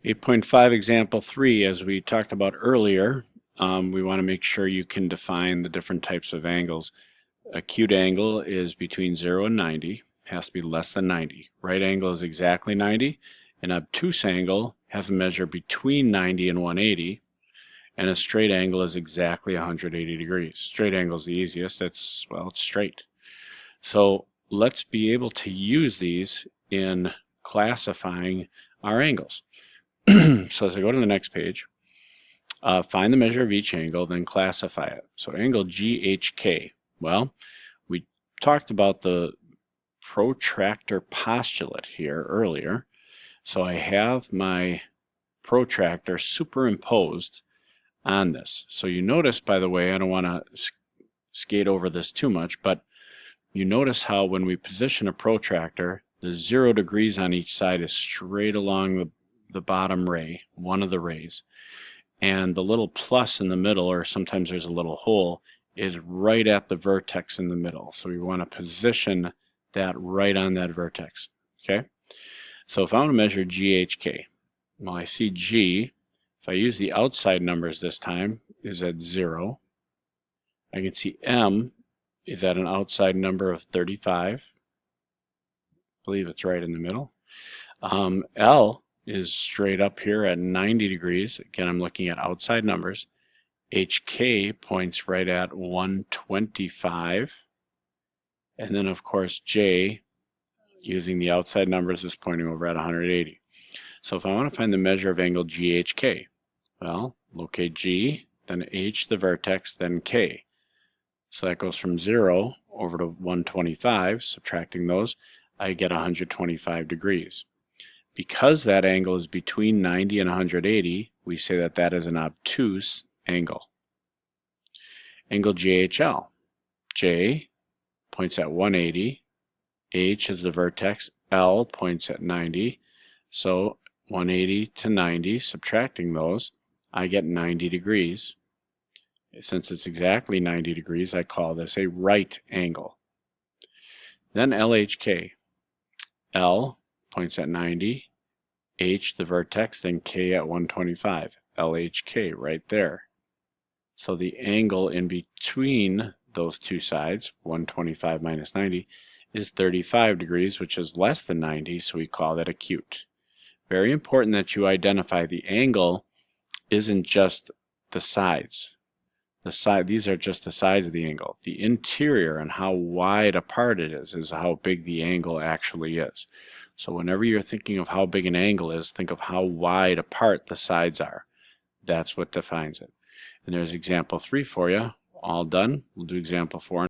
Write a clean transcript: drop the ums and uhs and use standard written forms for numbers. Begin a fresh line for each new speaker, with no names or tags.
8.5 example 3, as we talked about earlier, we want to make sure you can define the different types of angles. Acute angle is between 0 and 90, has to be less than 90. Right angle is exactly 90. An obtuse angle has a measure between 90 and 180, and a straight angle is exactly 180 degrees. Straight angle is the easiest. It's straight. So let's be able to use these in classifying our angles. So as I go to the next page, find the measure of each angle, then classify it. So angle GHK. Well, we talked about the protractor postulate here earlier. So I have my protractor superimposed on this. So you notice, by the way, I don't want to skate over this too much, but you notice how when we position a protractor, the 0 degrees on each side is straight along the bottom ray, one of the rays. And the little plus in the middle, or sometimes there's a little hole, is right at the vertex in the middle. So we want to position that right on that vertex. Okay? So if I want to measure GHK, well, I see G, if I use the outside numbers this time, is at 0. I can see M is at an outside number of 35. I believe it's right in the middle. L is straight up here at 90 degrees. Again, I'm looking at outside numbers. HK points right at 125. And then, of course, J, using the outside numbers, is pointing over at 180. So if I want to find the measure of angle GHK, well, locate G, then H, the vertex, then K. So that goes from 0 over to 125. Subtracting those, I get 125 degrees. Because that angle is between 90 and 180, we say that that is an obtuse angle. Angle JHL. J points at 180. H is the vertex. L points at 90. So 180 to 90, subtracting those, I get 90 degrees. Since it's exactly 90 degrees, I call this a right angle. Then LHK. L points at 90. H, the vertex, then K at 125. LHK right there. So the angle in between those two sides, 125 minus 90, is 35 degrees, which is less than 90, so we call that acute. Very important that you identify the angle isn't just the sides. These are just the sides of the angle. The interior and how wide apart it is how big the angle actually is. So whenever you're thinking of how big an angle is, think of how wide apart the sides are. That's what defines it. And there's example 3 for you. All done. We'll do example 4.